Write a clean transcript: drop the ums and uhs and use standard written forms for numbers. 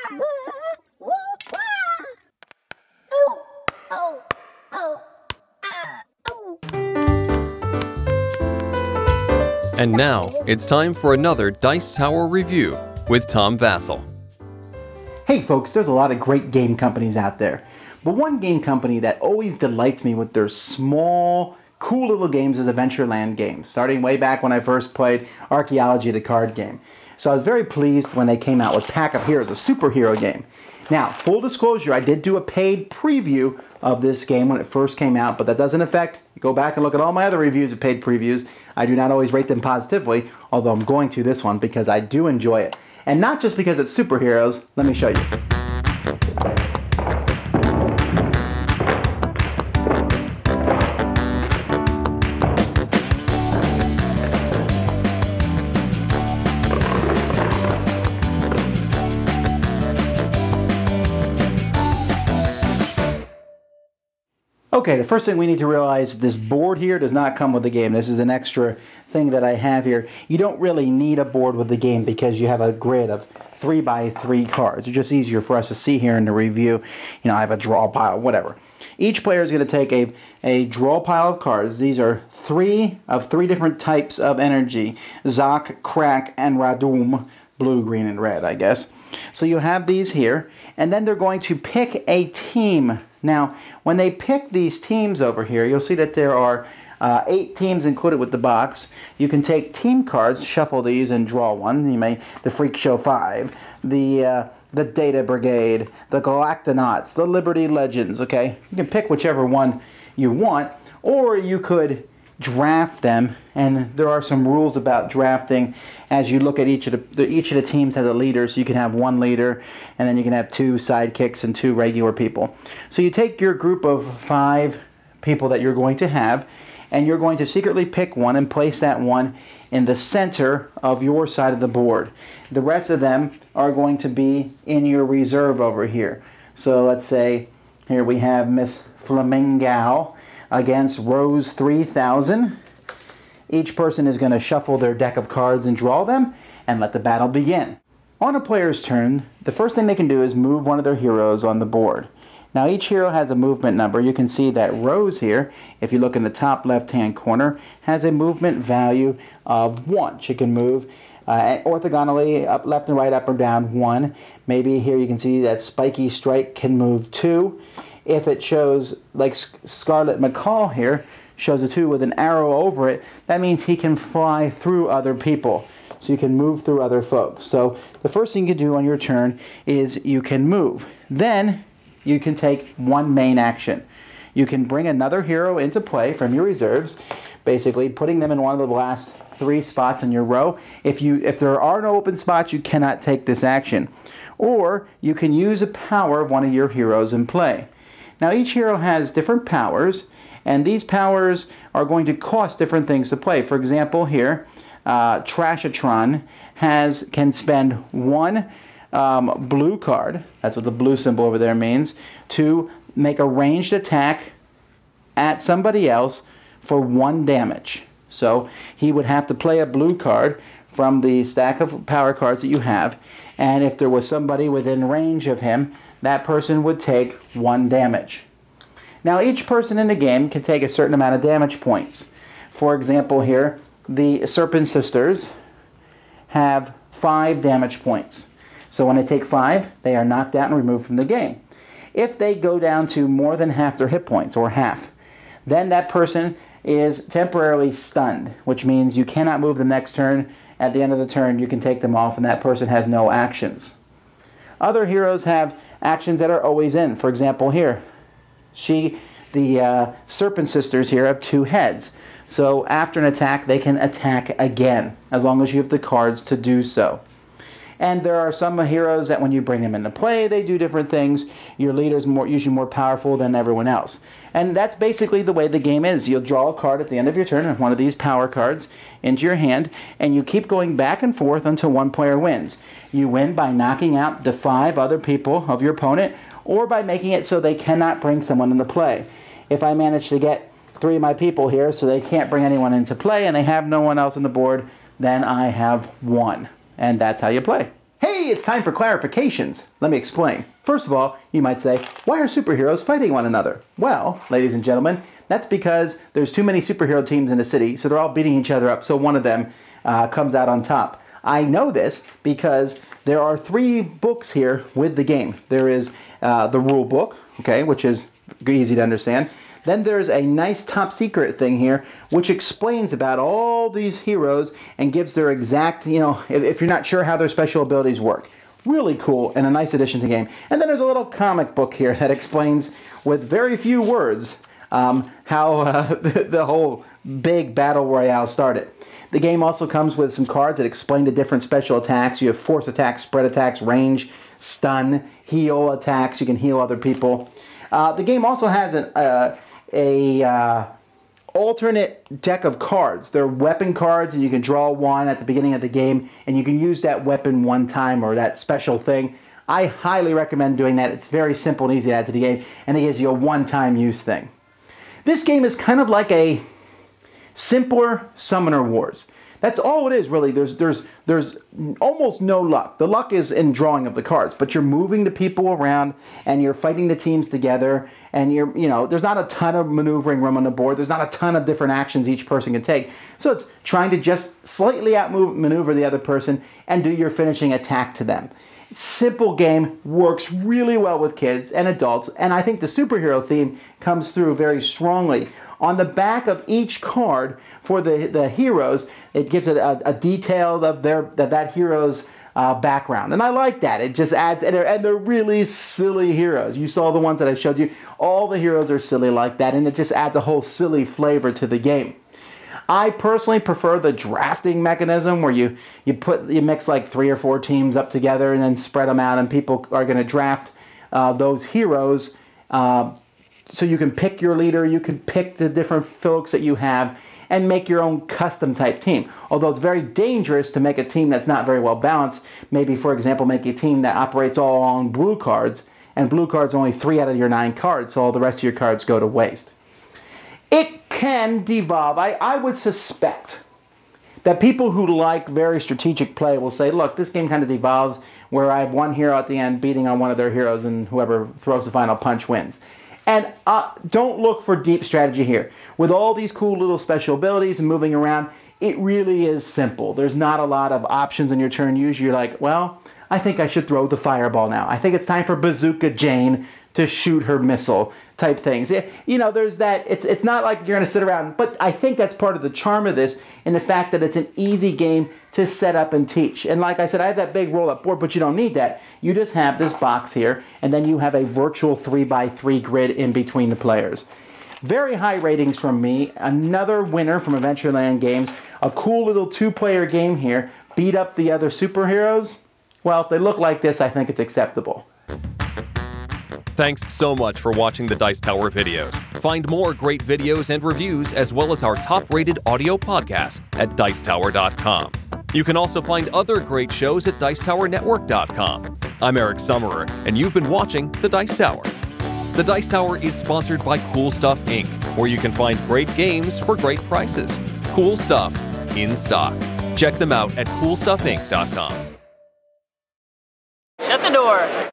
And now, it's time for another Dice Tower review with Tom Vasel. Hey folks, there's a lot of great game companies out there. But one game company that always delights me with their small, cool little games is Adventureland Games, starting way back when I first played Archaeology, the card game. So I was very pleased when they came out with Pack of Heroes, a superhero game. Now, full disclosure, I did do a paid preview of this game when it first came out, but that doesn't affect, go back and look at all my other reviews of paid previews. I do not always rate them positively, although I'm going to this one because I do enjoy it. And not just because it's superheroes, let me show you. Okay, the first thing we need to realize, this board here does not come with the game. This is an extra thing that I have here. You don't really need a board with the game because you have a grid of 3x3 cards. It's just easier for us to see here in the review. You know, I have a draw pile, whatever. Each player is going to take a draw pile of cards. These are three different types of energy. Zoc, Crack, and Radum. Blue, green, and red, I guess. So you have these here, and then they're going to pick a team. Now, when they pick these teams over here, you'll see that there are 8 teams included with the box. You can take team cards, shuffle these, and draw one. You may the Freak Show 5, the Data Brigade, the Galactonauts, the Liberty Legends. Okay, you can pick whichever one you want, or you could draft them. And there are some rules about drafting. As you look at each of the teams has a leader, so you can have one leader, and then you can have 2 sidekicks and 2 regular people. So you take your group of 5 people that you're going to have, and you're going to secretly pick one and place that one in the center of your side of the board. The rest of them are going to be in your reserve over here. So let's say here we have Miss Flamingo against Rose 3000. Each person is going to shuffle their deck of cards and draw them, and let the battle begin. On a player's turn, the first thing they can do is move one of their heroes on the board. Now each hero has a movement number. You can see that Rose here, if you look in the top left-hand corner, has a movement value of 1. She can move orthogonally, up, left and right, up or down, 1. Maybe here you can see that Spiky Strike can move 2. If it shows, like Scarlet McCall here, shows a 2 with an arrow over it, that means he can fly through other people. So you can move through other folks. So the first thing you can do on your turn is you can move. Then you can take one main action. You can bring another hero into play from your reserves, basically putting them in one of the last 3 spots in your row. If there are no open spots, you cannot take this action. Or you can use a power of one of your heroes in play. Now each hero has different powers, and these powers are going to cost different things to play. For example, here, Trashatron can spend 1 blue card, that's what the blue symbol over there means, to make a ranged attack at somebody else for 1 damage. So he would have to play a blue card from the stack of power cards that you have, and if there was somebody within range of him, that person would take 1 damage. Now each person in the game can take a certain amount of damage points. For example here, the Serpent Sisters have 5 damage points. So when they take 5, they are knocked out and removed from the game. If they go down to more than half their hit points, or half, then that person is temporarily stunned, which means you cannot move the next turn. At the end of the turn, you can take them off, and that person has no actions. Other heroes have actions that are always in. For example here, the Serpent Sisters here have 2 heads. So after an attack, they can attack again, as long as you have the cards to do so. And there are some heroes that when you bring them into play, they do different things. Your leader's usually more powerful than everyone else. And that's basically the way the game is. You'll draw a card at the end of your turn, one of these power cards, into your hand, and you keep going back and forth until one player wins. You win by knocking out the 5 other people of your opponent, or by making it so they cannot bring someone into play. If I manage to get 3 of my people here so they can't bring anyone into play and they have no one else on the board, then I have won. And that's how you play. Hey Hey, it's time for clarifications. Let me explain. First of all, you might say, why are superheroes fighting one another? Well, ladies and gentlemen, that's because there's too many superhero teams in the city, so they're all beating each other up, so one of them comes out on top. I know this because there are 3 books here with the game. There is the rule book, okay, which is easy to understand. Then there's a nice top secret thing here, which explains about all these heroes and gives their exact, if you're not sure how their special abilities work. Really cool and a nice addition to the game. And then there's a little comic book here that explains with very few words how the whole big battle royale started. The game also comes with some cards that explain the different special attacks. You have force attacks, spread attacks, range, stun, heal attacks. You can heal other people. The game also has an alternate deck of cards. They're weapon cards, and you can draw one at the beginning of the game, and you can use that weapon one time or that special thing. I highly recommend doing that. It's very simple and easy to add to the game, and it gives you a one-time use thing. This game is kind of like a simpler Summoner Wars. That's all it is, really. There's almost no luck. The luck is in drawing of the cards, but you're moving the people around and you're fighting the teams together, and there's not a ton of maneuvering room on the board. There's not a ton of different actions each person can take. So it's trying to just slightly outmaneuver the other person and do your finishing attack to them. Simple game, works really well with kids and adults, and I think the superhero theme comes through very strongly. On the back of each card for the heroes, it gives it a detail of that hero's background. And I like that. It just adds, and they're really silly heroes. You saw the ones that I showed you. All the heroes are silly like that, and it just adds a whole silly flavor to the game. I personally prefer the drafting mechanism where you mix like 3 or 4 teams up together and then spread them out, and people are going to draft those heroes. So you can pick your leader, you can pick the different folks that you have, and make your own custom type team. Although it's very dangerous to make a team that's not very well balanced. Maybe, for example, make a team that operates all on blue cards, and blue cards are only 3 out of your 9 cards, so all the rest of your cards go to waste. It can devolve. I would suspect that people who like very strategic play will say, look, this game kind of devolves where I have one hero at the end beating on one of their heroes, and whoever throws the final punch wins. And don't look for deep strategy here. With all these cool little special abilities and moving around, it really is simple. There's not a lot of options on your turn. Usually you're like, well, I think I should throw the fireball now. I think it's time for Bazooka Jane to shoot her missile type things. There's that. It's not like you're going to sit around, but I think that's part of the charm of this, in the fact that it's an easy game to set up and teach. And like I said, I have that big roll-up board, but you don't need that. You just have this box here, and then you have a virtual 3x3 grid in between the players. Very high ratings from me. Another winner from Adventureland Games. A cool little 2-player game here. Beat up the other superheroes. Well, if they look like this, I think it's acceptable. Thanks so much for watching the Dice Tower videos. Find more great videos and reviews, as well as our top-rated audio podcast at Dicetower.com. You can also find other great shows at Dicetowernetwork.com. I'm Eric Summerer, and you've been watching The Dice Tower. The Dice Tower is sponsored by Cool Stuff Inc., where you can find great games for great prices. Cool stuff in stock. Check them out at CoolStuffInc.com. Shut the door.